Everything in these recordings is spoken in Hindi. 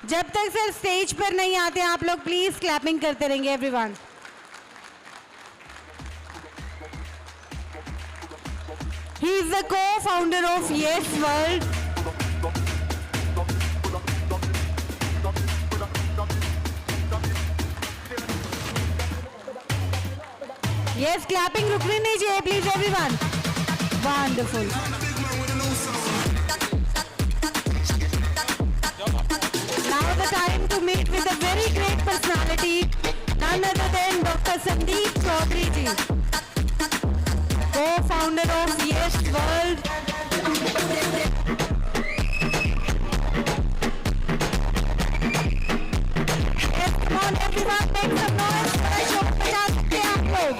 जब तक सर स्टेज पर नहीं आते आप लोग प्लीज क्लैपिंग करते रहेंगे everyone. He is the co-founder of Yes World. Yes, clapping रुकनी नहीं चाहिए please everyone. Wonderful. Now the time to meet with a very great personality, none other than Dr. Sandeep Chaudhary ji, co-founder of Yes World. Yes, come on everyone, make some noise for शोर मचा सकते हैं आप लोग।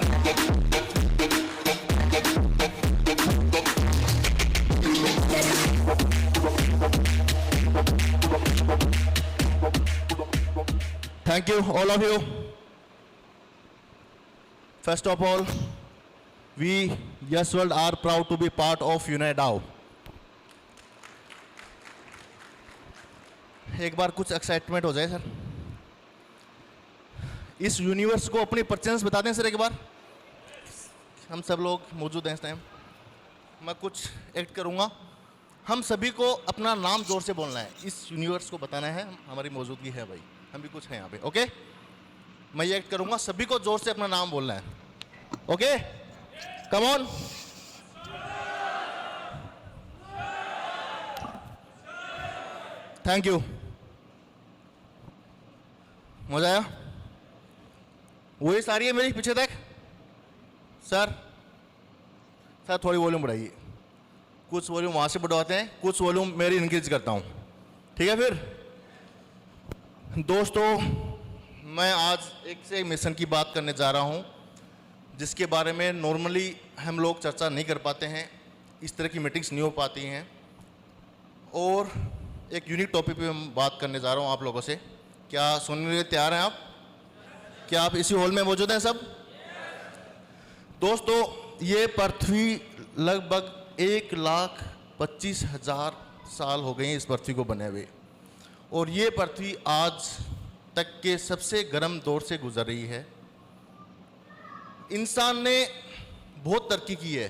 Thank you, all of you. First of all, we, Yes World, are proud to be part of UNIDAO. एक बार कुछ एक्साइटमेंट हो जाए सर। इस यूनिवर्स को अपनी परचेंस बता दें सर एक बार। हम सब लोग मौजूद हैं इस टाइम। मैं कुछ एक्ट करूँगा, हम सभी को अपना नाम जोर से बोलना है। इस यूनिवर्स को बताना है हमारी मौजूदगी है भाई, हम भी कुछ हैं यहाँ पे। ओके, मैं ये एक्ट करूँगा, सभी को जोर से अपना नाम बोलना है। Okay, come on. Thank you, मजा आया। वही सारी है मेरी पीछे तक। सर थोड़ी वॉल्यूम बढ़ाइए। कुछ वॉल्यूम वहाँ से बढ़वाते हैं, कुछ वॉल्यूम मेरी इंक्रीज करता हूँ, ठीक है। फिर दोस्तों, मैं आज एक से एक मिशन की बात करने जा रहा हूँ जिसके बारे में नॉर्मली हम लोग चर्चा नहीं कर पाते हैं, इस तरह की मीटिंग्स नहीं हो पाती हैं। और एक यूनिक टॉपिक पे मैं बात करने जा रहा हूँ आप लोगों से। क्या सुनने के लिए तैयार हैं आप? क्या आप इसी हॉल में मौजूद हैं सब? दोस्तों, ये पृथ्वी लगभग 1,25,000 साल हो गए हैं इस पृथ्वी को बने हुए, और ये पृथ्वी आज तक के सबसे गर्म दौर से गुजर रही है। इंसान ने बहुत तरक्की की है,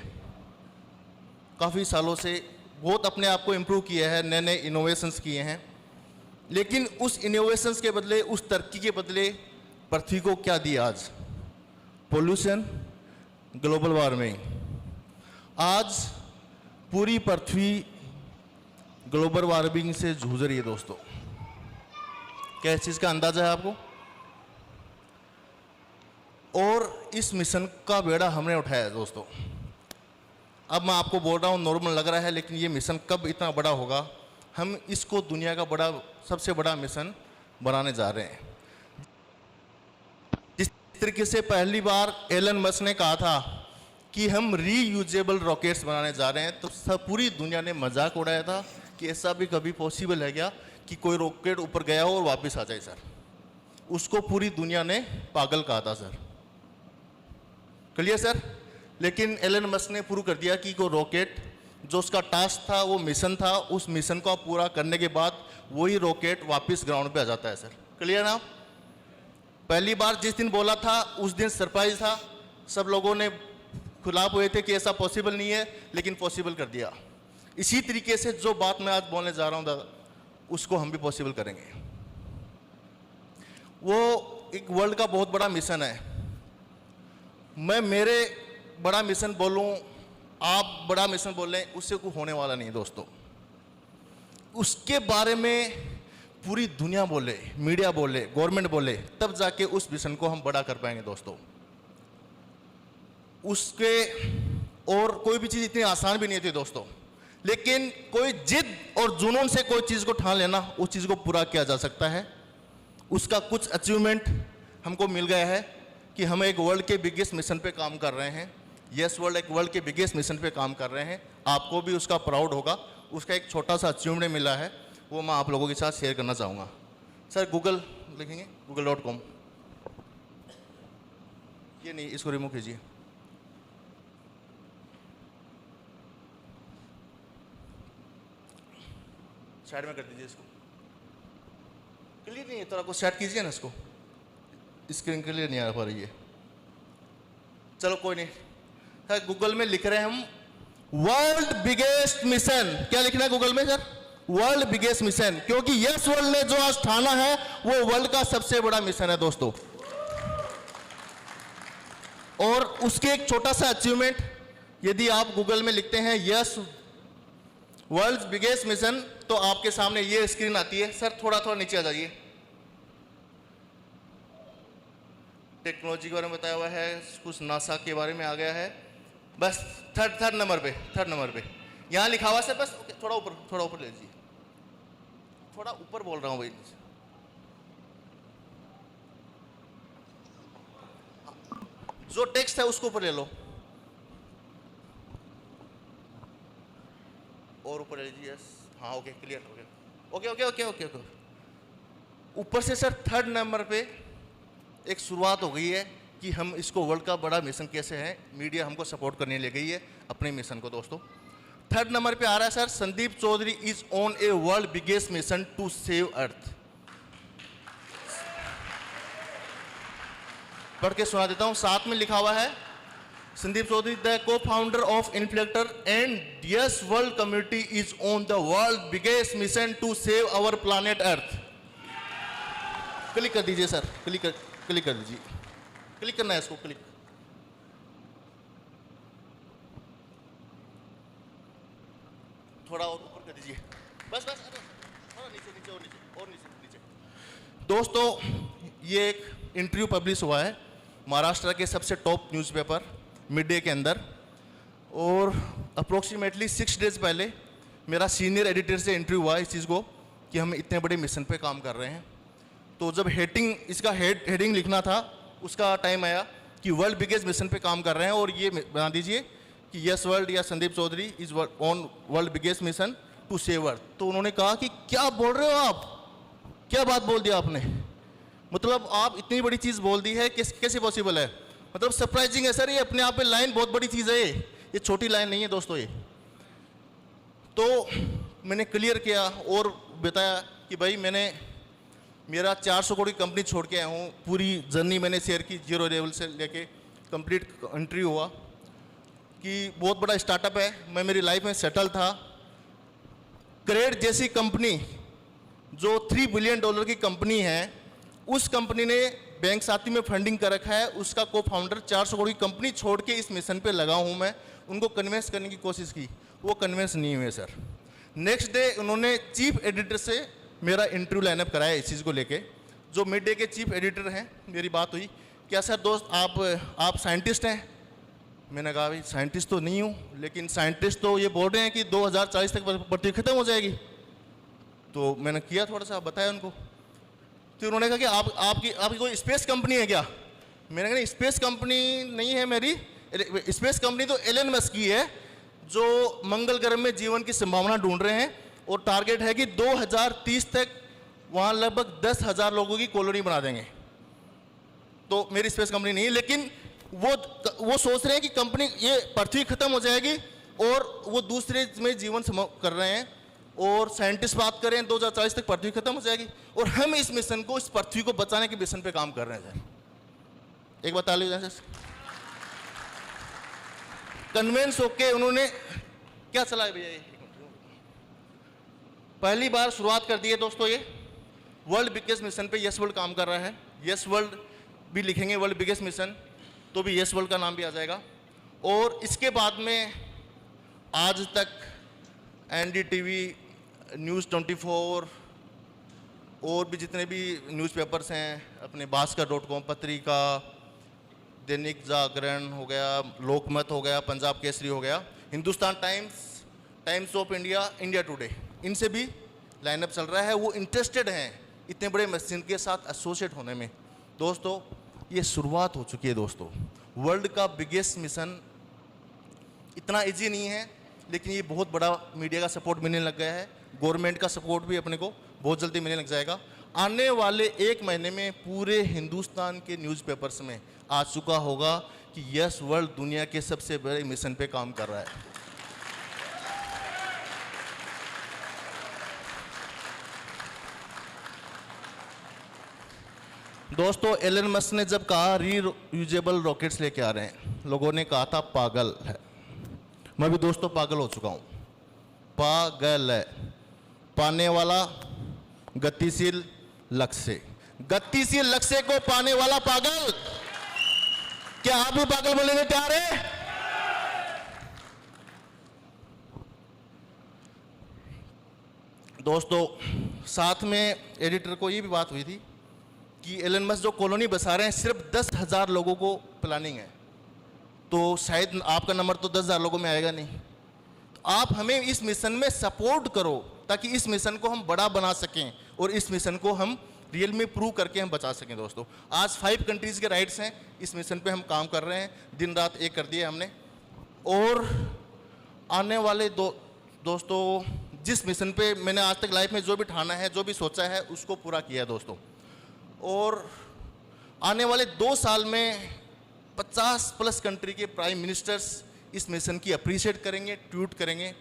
काफ़ी सालों से बहुत अपने आप को इम्प्रूव किया है, नए नए इनोवेशंस किए हैं। लेकिन उस इनोवेशंस के बदले, उस तरक्की के बदले पृथ्वी को क्या दिया आज? Pollution, global warming. आज पूरी पृथ्वी ग्लोबल वार्मिंग से जूझ रही है दोस्तों। क्या इस चीज़ का अंदाजा है आपको? और इस मिशन का बेड़ा हमने उठाया है दोस्तों। अब मैं आपको बोल रहा हूँ नॉर्मल लग रहा है, लेकिन ये मिशन कब इतना बड़ा होगा, हम इसको दुनिया का सबसे बड़ा मिशन बनाने जा रहे हैं। जिस तरीके से पहली बार एलन मस्क ने कहा था कि हम रीयूजेबल रॉकेट्स बनाने जा रहे हैं, तो सब पूरी दुनिया ने मजाक उड़ाया था कि ऐसा भी कभी पॉसिबल है क्या कि कोई रॉकेट ऊपर गया हो और वापस आ जाए सर। उसको पूरी दुनिया ने पागल कहा था सर। Clear sir? लेकिन एलन मस्क ने प्रूव कर दिया कि कोई रॉकेट जो उसका टास्क था, वो मिशन था, उस मिशन को पूरा करने के बाद वही रॉकेट वापस ग्राउंड पे आ जाता है सर। क्लियर ना? पहली बार जिस दिन बोला था उस दिन सरप्राइज था, सब लोगों ने खिलाफ हुए थे कि ऐसा पॉसिबल नहीं है, लेकिन पॉसिबल कर दिया। इसी तरीके से जो बात मैं आज बोलने जा रहा हूँ दादा, उसको हम भी पॉसिबल करेंगे। वो एक वर्ल्ड का बहुत बड़ा मिशन है। मैं मेरे बड़ा मिशन बोलूँ, आप बड़ा मिशन बोल लें, उससे कुछ होने वाला नहीं है दोस्तों। उसके बारे में पूरी दुनिया बोले, मीडिया बोले, गवर्नमेंट बोले, तब जाके उस मिशन को हम बड़ा कर पाएंगे दोस्तों। उसके और कोई भी चीज़ इतनी आसान भी नहीं थी दोस्तों, लेकिन कोई जिद और जुनून से कोई चीज़ को ठान लेना, उस चीज़ को पूरा किया जा सकता है। उसका कुछ अचीवमेंट हमको मिल गया है कि हम एक वर्ल्ड के बिगेस्ट मिशन पे काम कर रहे हैं। यस वर्ल्ड एक वर्ल्ड के बिगेस्ट मिशन पे काम कर रहे हैं। आपको भी उसका प्राउड होगा। उसका एक छोटा सा अचीवमेंट मिला है, वो मैं आप लोगों के साथ शेयर करना चाहूँगा। सर गूगल लिखेंगे, google.com। ये नहीं, इसको रिमूव कीजिए। साइड में कर दीजिए इसको। नहीं, थोड़ा कुछ सेट कीजिए ना इसको, स्क्रीन के लिए नहीं आ पा रही है। चलो कोई नहीं, सर गूगल में लिख रहे हैं हम वर्ल्ड बिगेस्ट मिशन। क्या लिखना है गूगल में सर? वर्ल्ड बिगेस्ट मिशन, क्योंकि यस वर्ल्ड ने जो आज ठाना है वो वर्ल्ड का सबसे बड़ा मिशन है दोस्तों। और उसके एक छोटा सा अचीवमेंट, यदि आप गूगल में लिखते हैं यस वर्ल्ड बिगेस्ट मिशन, तो आपके सामने ये स्क्रीन आती है। सर थोड़ा थोड़ा नीचे आ जाइए। टेक्नोलॉजी के बारे में बताया हुआ है, कुछ नासा के बारे में आ गया है। बस थर्ड नंबर पे यहाँ लिखा हुआ है। बस थोड़ा ऊपर ले लीजिए, थोड़ा ऊपर बोल रहा हूँ भाई। जो टेक्स्ट है उसको ऊपर ले लो, और ऊपर ले लीजिए। हाँ ओके, क्लियर हो गया। ओके। ऊपर से सर थर्ड नंबर पे एक शुरुआत हो गई है कि हम इसको वर्ल्ड का बड़ा मिशन कैसे है, मीडिया हमको सपोर्ट करने ले गई है अपने मिशन को दोस्तों। थर्ड नंबर पे आ रहा है sir, Sandeep Chaudhary is on a world biggest mission to save earth. पढ़ के सुना देता हूं, साथ में लिखा हुआ है Sandeep Chaudhary the cofounder of इन्फ्लेक्टर and yes world community is on the world biggest mission to save our planet earth. Click कर दीजिए सर, क्लिक कर दीजिए, क्लिक करना है इसको, क्लिक। थोड़ा और ऊपर कर दीजिए, बस थोड़ा नीचे। दोस्तों ये एक इंटरव्यू पब्लिश हुआ है महाराष्ट्र के सबसे टॉप न्यूज़पेपर मिड डे के अंदर, और अप्रोक्सीमेटली 6 डेज पहले मेरा सीनियर एडिटर से इंटरव्यू हुआ इस चीज़ को कि हम इतने बड़े मिशन पे काम कर रहे हैं। तो जब इसका हेडिंग लिखना था, उसका टाइम आया कि वर्ल्ड बिगेस्ट मिशन पे काम कर रहे हैं, और ये बना दीजिए कि यस वर्ल्ड या Sandeep Chaudhary is on world biggest mission to save earth. तो उन्होंने कहा कि क्या बोल रहे हो आप, क्या बात बोल दिया आपने, मतलब आप इतनी बड़ी चीज़ बोल दी है, कैसे पॉसिबल है। मतलब सरप्राइजिंग है सर, ये अपने आप में लाइन बहुत बड़ी चीज़ है, ये छोटी लाइन नहीं है दोस्तों ये। तो मैंने क्लियर किया और बताया कि भाई मेरा 400 करोड़ की कंपनी छोड़ के आया हूँ, पूरी जर्नी मैंने शेयर की, जीरो लेवल से लेके कंप्लीट एंट्री हुआ कि बहुत बड़ा स्टार्टअप है, मैं मेरी लाइफ में सेटल था। क्रेड जैसी कंपनी जो $3 बिलियन की कंपनी है, उस कंपनी ने बैंक साथी में फंडिंग कर रखा है, उसका को फाउंडर 400 करोड़ की कंपनी छोड़ के इस मिशन पे लगा हूँ मैं। उनको कन्विंस करने की कोशिश की, वो कन्विंस नहीं हुए सर। नेक्स्ट डे उन्होंने चीफ एडिटर से मेरा इंटरव्यू लाइनअप कराया इस चीज़ को लेके, जो मिड डे के चीफ एडिटर हैं। मेरी बात हुई, क्या सर दोस्त आप साइंटिस्ट हैं? मैंने कहा भाई साइंटिस्ट तो नहीं हूँ, लेकिन साइंटिस्ट तो ये बोल रहे हैं कि 2040 तक पृथ्वी खत्म हो जाएगी। तो मैंने किया थोड़ा सा बताया उनको, तो उन्होंने कहा कि आपकी कोई स्पेस कंपनी है क्या? मैंने कहा नहीं, स्पेस कंपनी नहीं है मेरी, स्पेस कंपनी तो एलन मस्क की है, जो मंगल ग्रह में जीवन की संभावना ढूंढ रहे हैं, और टारगेट है कि 2030 तक वहाँ लगभग 10,000 लोगों की कॉलोनी बना देंगे। तो मेरी स्पेस कंपनी नहीं है, लेकिन वो सोच रहे हैं कि कंपनी ये पृथ्वी खत्म हो जाएगी और वो दूसरे में जीवन कर रहे हैं, और साइंटिस्ट बात करें 2040 तक पृथ्वी खत्म हो जाएगी, और हम इस मिशन को, इस पृथ्वी को बचाने के मिशन पे काम कर रहे हैं सर। एक बात ताली बजाएं सर। कन्विंस होके उन्होंने क्या चला है भैया, ये पहली बार शुरुआत कर दी है दोस्तों। ये वर्ल्ड बिगेस्ट मिशन पे यस वर्ल्ड काम कर रहा है। यस वर्ल्ड भी लिखेंगे वर्ल्ड बिगेस्ट मिशन तो भी यस वर्ल्ड का नाम भी आ जाएगा। और इसके बाद में आज तक NDTV, न्यूज़ 24 और भी जितने भी न्यूज़पेपर्स हैं, अपने भास्कर.com पत्रिका, दैनिक जागरण हो गया, लोकमत हो गया, पंजाब केसरी हो गया, Hindustan times, times of India, India today, इनसे भी लाइनअप चल रहा है। वो इंटरेस्टेड हैं इतने बड़े मशीन के साथ एसोसिएट होने में। दोस्तों ये शुरुआत हो चुकी है दोस्तों। वर्ल्ड का बिगेस्ट मिशन इतना इजी नहीं है, लेकिन ये बहुत बड़ा मीडिया का सपोर्ट मिलने लग गया है, गवर्नमेंट का सपोर्ट भी अपने को बहुत जल्दी मिलने लग जाएगा। आने वाले 1 महीने में पूरे हिंदुस्तान के न्यूज़पेपर्स में आ चुका होगा कि यस वर्ल्ड दुनिया के सबसे बड़े मिशन पे काम कर रहा है। दोस्तों एलन मस्क ने जब कहा रीयूजेबल रॉकेट्स लेके आ रहे हैं, लोगों ने कहा था पागल है। मैं भी दोस्तों पागल हो चुका हूं। पागल है, पाने वाला गतिशील लक्ष्य, गतिशील लक्ष्य को पाने वाला पागल। क्या आप भी पागल बोलने को तैयार हैं? दोस्तों साथ में एडिटर को ये भी बात हुई थी कि एलन मस्क जो कॉलोनी बसा रहे हैं सिर्फ 10,000 लोगों को प्लानिंग है, तो शायद आपका नंबर तो 10,000 लोगों में आएगा नहीं। तो आप हमें इस मिशन में सपोर्ट करो ताकि इस मिशन को हम बड़ा बना सकें और इस मिशन को हम रियल में प्रूव करके हम बचा सकें। दोस्तों आज 5 कंट्रीज़ के राइट्स हैं, इस मिशन पे हम काम कर रहे हैं, दिन रात एक कर दिया हमने। और आने वाले दोस्तों जिस मिशन पे मैंने आज तक लाइफ में जो भी ठाना है, जो भी सोचा है, उसको पूरा किया है दोस्तों। और आने वाले 2 साल में 50+ कंट्री के प्राइम मिनिस्टर्स इस मिशन की अप्रिशिएट करेंगे, ट्वीट करेंगे।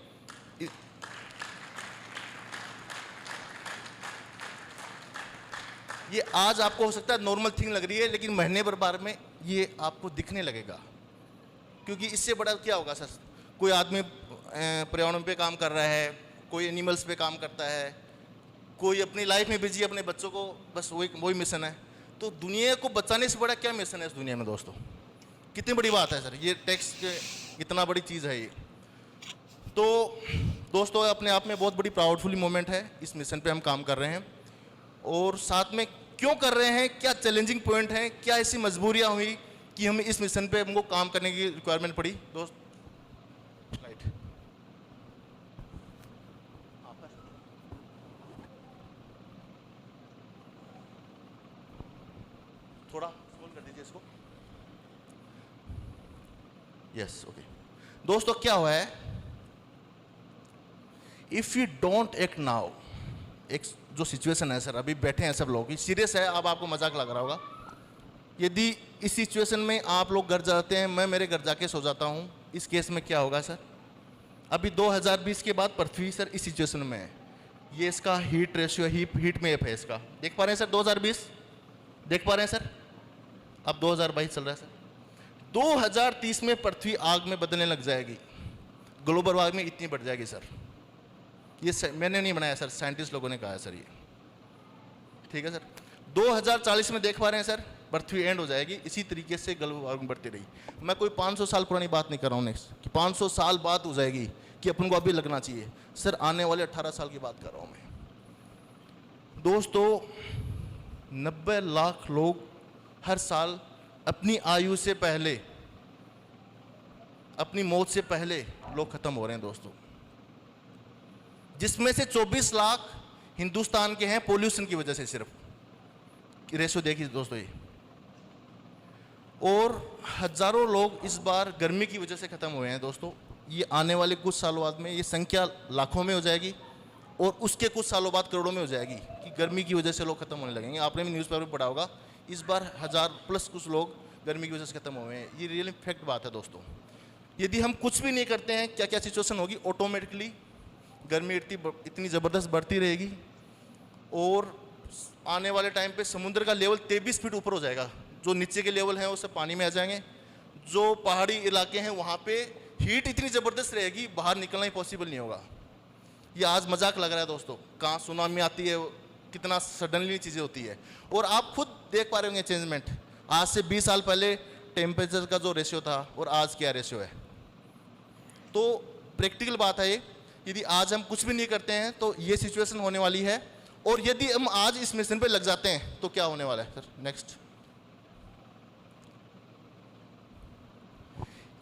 ये आज आपको हो सकता है नॉर्मल थिंग लग रही है, लेकिन महीने भर बाद में ये आपको दिखने लगेगा। क्योंकि इससे बड़ा क्या होगा सर? कोई आदमी पर्यावरण पे काम कर रहा है, कोई एनिमल्स पे काम करता है, कोई अपनी लाइफ में बिजी, अपने बच्चों को, बस वही मिशन है। तो दुनिया को बचाने से बड़ा क्या मिशन है इस दुनिया में दोस्तों? कितनी बड़ी बात है सर, ये टैक्स इतना बड़ी चीज़ है ये। तो दोस्तों अपने आप में बहुत बड़ी प्राउडफुल मोमेंट है, इस मिशन पे हम काम कर रहे हैं। और साथ में क्यों कर रहे हैं, क्या चैलेंजिंग पॉइंट हैं, क्या ऐसी मजबूरियां हुई कि हमें इस मिशन पे हमको काम करने की रिक्वायरमेंट पड़ी। दोस्त राइट, थोड़ा स्क्रॉल कर दीजिए इसको। Yes okay. दोस्तों क्या हुआ है, if you don't act now, एक जो सिचुएशन है सर, अभी बैठे हैं सब लोग, सीरियस है, अब आपको मजाक लग रहा होगा। यदि इस सिचुएशन में आप लोग घर जाते हैं, मैं मेरे घर जाके सो जाता हूं, इस केस में क्या होगा सर? अभी 2020 के बाद पृथ्वी सर इस सिचुएशन में है। ये इसका हीट रेशियो, हीट मैप है इसका, देख पा रहे हैं सर? 2020 देख पा रहे हैं सर? अब 2022 चल रहा है सर। 2030 में पृथ्वी आग में बदलने लग जाएगी, ग्लोबल वार्मिंग इतनी बढ़ जाएगी सर। ये मैंने नहीं बनाया सर, साइंटिस्ट लोगों ने कहा है सर ये, ठीक है सर। 2040 में देख पा रहे हैं सर, पृथ्वी एंड हो जाएगी। इसी तरीके से ग्लोबल वार्मिंग बढ़ती रही। मैं कोई 500 साल पुरानी बात नहीं कर रहा हूँ नेक्स्ट कि 500 साल बाद हो जाएगी कि अपन को अभी लगना चाहिए सर, आने वाले 18 साल की बात कर रहा हूँ मैं। दोस्तों 90 लाख लोग हर साल अपनी आयु से पहले, अपनी मौत से पहले लोग खत्म हो रहे हैं दोस्तों, जिसमें से 24 लाख हिंदुस्तान के हैं पोल्यूशन की वजह से। सिर्फ रेशो देखिए दोस्तों ये। और हजारों लोग इस बार गर्मी की वजह से खत्म हुए हैं दोस्तों। ये आने वाले कुछ सालों बाद में ये संख्या लाखों में हो जाएगी और उसके कुछ सालों बाद करोड़ों में हो जाएगी कि गर्मी की वजह से लोग खत्म होने लगेंगे। आपने भी न्यूज़पेपर में पढ़ा होगा, इस बार 1000+ कुछ लोग गर्मी की वजह से खत्म हुए हैं। ये रियल फैक्ट बात है दोस्तों। यदि हम कुछ भी नहीं करते हैं, क्या क्या सिचुएशन होगी? ऑटोमेटिकली गर्मी इतनी ज़बरदस्त बढ़ती रहेगी और आने वाले टाइम पे समुद्र का लेवल 23 फीट ऊपर हो जाएगा। जो नीचे के लेवल हैं वो सब पानी में आ जाएंगे। जो पहाड़ी इलाके हैं वहाँ पे हीट इतनी ज़बरदस्त रहेगी, बाहर निकलना ही पॉसिबल नहीं होगा। ये आज मजाक लग रहा है दोस्तों, कहाँ सुनामी आती है, कितना सडनली चीज़ें होती है। और आप खुद देख पा रहे होंगे चेंजमेंट। आज से 20 साल पहले टेम्परेचर का जो रेशियो था और आज क्या रेशियो है। तो प्रैक्टिकल बात है ये, यदि आज हम कुछ भी नहीं करते हैं तो ये सिचुएशन होने वाली है। और यदि हम आज इस मिशन पे लग जाते हैं तो क्या होने वाला है sir? Next,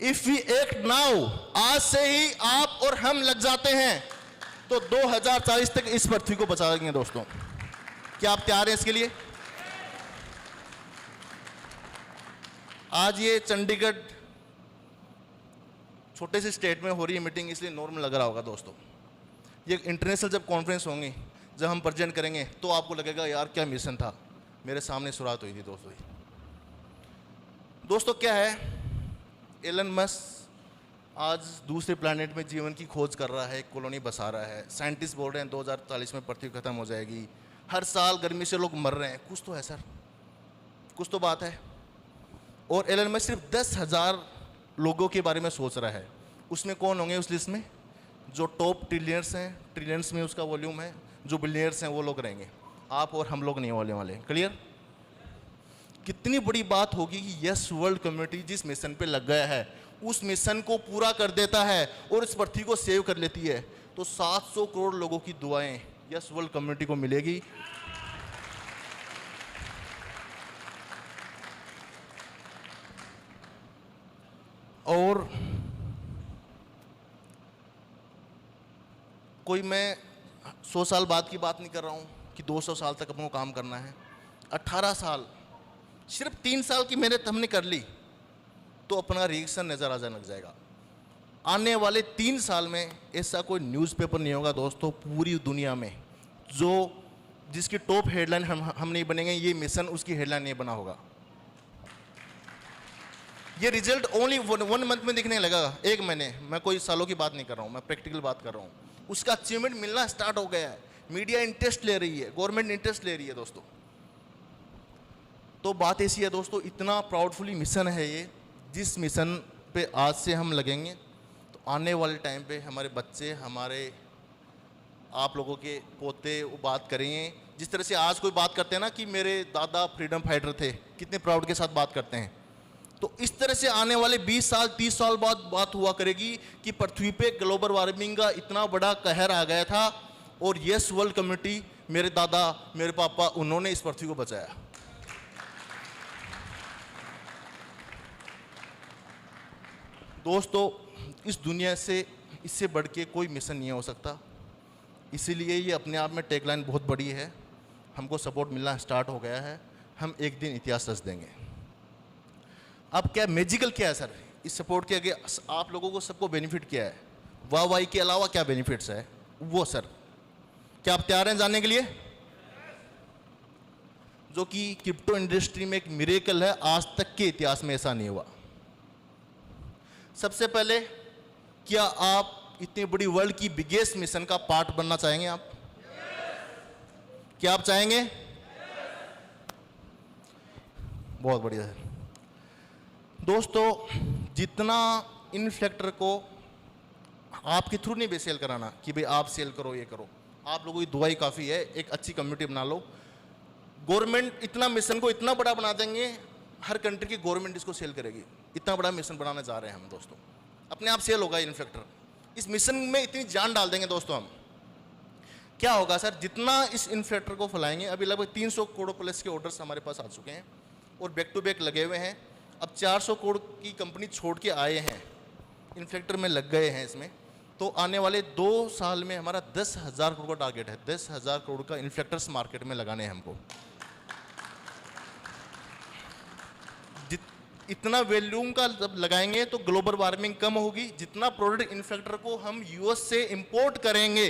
if we act now, आज से ही आप और हम लग जाते हैं तो 2040 तक इस पृथ्वी को बचा लेंगे दोस्तों। क्या आप तैयार हैं इसके लिए? आज ये चंडीगढ़ छोटे से स्टेट में हो रही है मीटिंग, इसलिए नॉर्मल लग रहा होगा दोस्तों। ये इंटरनेशनल जब कॉन्फ्रेंस होंगी, जब हम प्रेजेंट करेंगे तो आपको लगेगा यार क्या मिशन था, मेरे सामने शुरुआत हुई थी दोस्तों। दोस्तों क्या है, एलन मस्क आज दूसरे प्लैनेट में जीवन की खोज कर रहा है, कॉलोनी बसा रहा है। साइंटिस्ट बोल रहे हैं 2040 में पृथ्वी खत्म हो जाएगी। हर साल गर्मी से लोग मर रहे हैं, कुछ तो है सर। कुछ तो बात है। और एलन मस्क सिर्फ 10,000 लोगों के बारे में सोच रहा है। उसमें कौन होंगे उस लिस्ट में? जो टॉप ट्रिलियंस हैं, ट्रिलियंस में उसका वॉल्यूम है, जो बिलियनर्स हैं वो लोग रहेंगे। आप और हम लोग नहीं होने वाले। क्लियर? कितनी बड़ी बात होगी कि यस वर्ल्ड कम्युनिटी जिस मिशन पे लग गया है उस मिशन को पूरा कर देता है और इस पृथ्वी को सेव कर लेती है। तो 700 करोड़ लोगों की दुआएं यस वर्ल्ड कम्युनिटी को मिलेगी। और कोई मैं 100 साल बाद की बात नहीं कर रहा हूँ कि 200 साल तक अपने को काम करना है। 18 साल, सिर्फ 3 साल की मेहनत हमने कर ली तो अपना रिएक्शन नज़र आ जाने लग जाएगा। आने वाले 3 साल में ऐसा कोई न्यूज़पेपर नहीं होगा दोस्तों पूरी दुनिया में जो जिसकी टॉप हेडलाइन हम नहीं बनेंगे, ये मिशन उसकी हेडलाइन नहीं बना होगा। ये रिजल्ट ओनली 1 मंथ में दिखने लगेगा, 1 महीने। मैं कोई सालों की बात नहीं कर रहा हूँ, मैं प्रैक्टिकल बात कर रहा हूँ। उसका अचीवमेंट मिलना स्टार्ट हो गया है, मीडिया इंटरेस्ट ले रही है, गवर्नमेंट इंटरेस्ट ले रही है दोस्तों। तो बात ऐसी है दोस्तों, इतना प्राउडफुली मिशन है ये। जिस मिशन पे आज से हम लगेंगे तो आने वाले टाइम पे हमारे बच्चे, हमारे आप लोगों के पोते वो बात करेंगे। जिस तरह से आज कोई बात करते हैं ना कि मेरे दादा फ्रीडम फाइटर थे, कितने प्राउड के साथ बात करते हैं। तो इस तरह से आने वाले 20 साल 30 साल बाद बात हुआ करेगी कि पृथ्वी पे ग्लोबल वार्मिंग का इतना बड़ा कहर आ गया था और यस वर्ल्ड कम्युनिटी, मेरे दादा मेरे पापा, उन्होंने इस पृथ्वी को बचाया। दोस्तों इस दुनिया से इससे बढ़ के कोई मिशन नहीं हो सकता। इसीलिए ये अपने आप में टैगलाइन बहुत बड़ी है। हमको सपोर्ट मिलना स्टार्ट हो गया है, हम एक दिन इतिहास रच देंगे। अब क्या मैजिकल क्या है सर इस सपोर्ट के आगे? आप लोगों को सबको बेनिफिट क्या है? वाह वाही के अलावा क्या बेनिफिट्स है वो सर? क्या आप तैयार हैं जानने के लिए? जो कि क्रिप्टो इंडस्ट्री में एक मिरेकल है, आज तक के इतिहास में ऐसा नहीं हुआ। सबसे पहले, क्या आप इतनी बड़ी वर्ल्ड की बिगेस्ट मिशन का पार्ट बनना चाहेंगे? आप क्या आप चाहेंगे? बहुत बढ़िया है दोस्तों। जितना इन्फ्लेक्टर को आपके थ्रू नहीं बे सेल कराना कि भाई आप सेल करो ये करो, आप लोगों की दुआई काफ़ी है। एक अच्छी कम्युनिटी बना लो। गवर्नमेंट इतना मिशन को इतना बड़ा बना देंगे, हर कंट्री की गवर्नमेंट इसको सेल करेगी। इतना बड़ा मिशन बनाने जा रहे हैं हम दोस्तों, अपने आप सेल होगा इन्फ्लेक्टर। इस मिशन में इतनी जान डाल देंगे दोस्तों हम। क्या होगा सर, जितना इस इन्फ्लेक्टर को फैलाएंगे, अभी लगभग 300 करोड़ प्लस के ऑर्डर्स हमारे पास आ चुके हैं और बैक टू बैक लगे हुए हैं। अब 400 करोड़ की कंपनी छोड़ के आए हैं, इन्फ्लेक्टर में लग गए हैं इसमें। तो आने वाले 2 साल में हमारा 10,000 करोड़ का टारगेट है। 10,000 करोड़ का इन्फ्लेक्टर्स मार्केट में लगाने हैं हमको। इतना वॉल्यूम का जब लगाएंगे तो ग्लोबल वार्मिंग कम होगी। जितना प्रोडक्ट इन्फ्लेक्टर को हम यूएस से इंपोर्ट करेंगे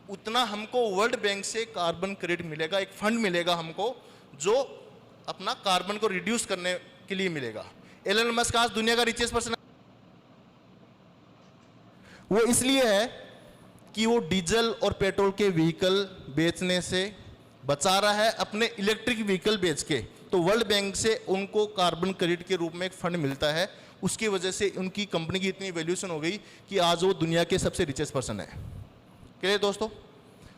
उतना हमको वर्ल्ड बैंक से कार्बन क्रेडिट मिलेगा, एक फंड मिलेगा हमको जो अपना कार्बन को रिड्यूस करने के लिए मिलेगा। एलन मस्क आज दुनिया का रिचेस्ट पर्सन वो इसलिए है कि वो डीजल और पेट्रोल के व्हीकल बेचने से बचा रहा है अपने इलेक्ट्रिक व्हीकल बेच के। तो वर्ल्ड बैंक से उनको कार्बन क्रेडिट के रूप में एक फंड मिलता है। उसकी वजह से उनकी कंपनी की इतनी वैल्यूएशन हो गई कि आज वो दुनिया के सबसे रिचेस्ट पर्सन है। क्लियर दोस्तों?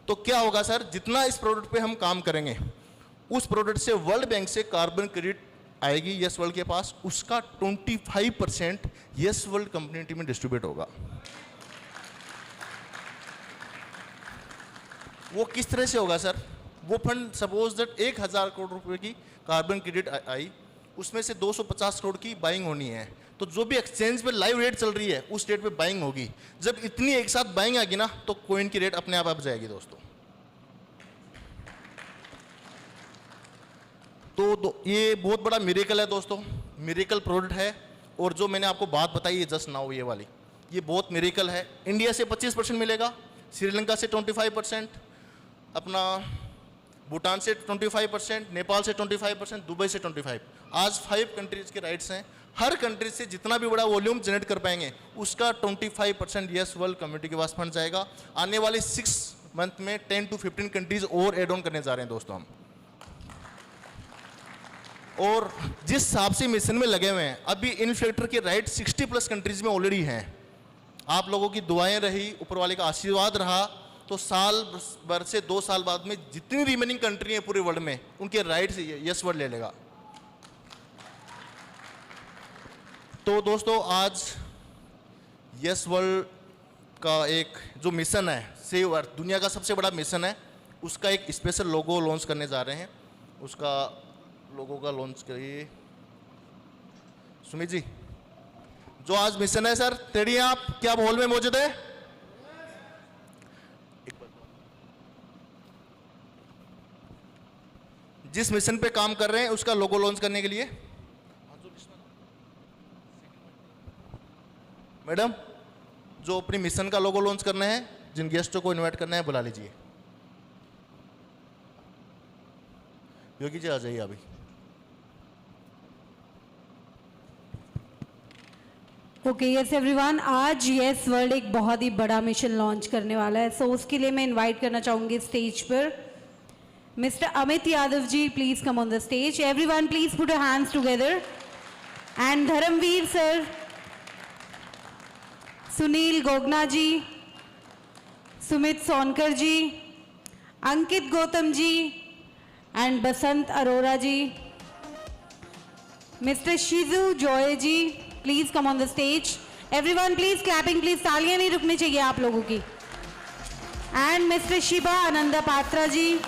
तो क्या होगा सर, जितना इस प्रोडक्ट पे हम काम करेंगे उस प्रोडक्ट से वर्ल्ड बैंक से कार्बन क्रेडिट आएगी यस वर्ल्ड के पास, उसका 25% यस वर्ल्ड कम्युनिटी में डिस्ट्रीब्यूट होगा। वो किस तरह से होगा सर? वो फंड सपोज दैट 1,000 करोड़ रुपए की कार्बन क्रेडिट आई, उसमें से 250 करोड़ की बाइंग होनी है। तो जो भी एक्सचेंज पे लाइव रेट चल रही है उस रेट पे बाइंग होगी। जब इतनी एक साथ बाइंग आएगी ना तो कॉइन की रेट अपने आप जाएगी दोस्तों। तो ये बहुत बड़ा मिरेकल है दोस्तों, मिरेकल प्रोडक्ट है। और जो मैंने आपको बात बताई है जस्ट नाउ, ये वाली, ये बहुत मिरेकल है। इंडिया से 25% मिलेगा, श्रीलंका से 25%, अपना भूटान से 25%, नेपाल से 25%, दुबई से 25%। आज 5 कंट्रीज के राइट्स हैं। हर कंट्री से जितना भी बड़ा वॉल्यूम जनरेट कर पाएंगे उसका 25% यस वर्ल्ड कम्युनिटी के पास फंड जाएगा। आने वाले 6 मंथ में 10 to 15 कंट्रीज और एड ऑन करने जा रहे हैं दोस्तों हम। और जिस हिसाब से मिशन में लगे हुए हैं, अभी इन्फ्लेक्टर के राइट 60+ कंट्रीज में ऑलरेडी हैं। आप लोगों की दुआएं रही, ऊपर वाले का आशीर्वाद रहा, तो साल भर से 2 साल बाद में जितनी रिमेनिंग कंट्री है पूरे वर्ल्ड में, उनके राइट से यस वर्ड ले लेगा। तो दोस्तों, आज यस वर्ल्ड का एक जो मिशन है, सेव अर्थ, दुनिया का सबसे बड़ा मिशन है, उसका एक स्पेशल लोगो लॉन्च करने जा रहे हैं। उसका लोगो का लॉन्च करिए सुमित जी। जो आज मिशन है सर, तेरी आप क्या हॉल में मौजूद है? जिस मिशन पे काम कर रहे हैं उसका लोगो लॉन्च करने के लिए मैडम, जो अपनी मिशन का लोगो लॉन्च करना है, जिन गेस्टों को इनवाइट करना है बुला लीजिए। योगी जी आ जाइए अभी। ओके, यस एवरीवन, आज यस वर्ल्ड एक बहुत ही बड़ा मिशन लॉन्च करने वाला है। सो उसके लिए मैं इनवाइट करना चाहूंगी स्टेज पर mister Amit Yadav ji. Please come on the stage. Everyone please put your hands together. And Dharamvir sir, Sunil Gogna ji, Sumit Sonkar ji, Ankit Gautam ji and Basant Arora ji, mister Shiju Joy ji, please come on the stage. Everyone please clapping, please तालियां नहीं रुकनी चाहिए आप लोगों की। And mister Shiba Ananda Patra ji,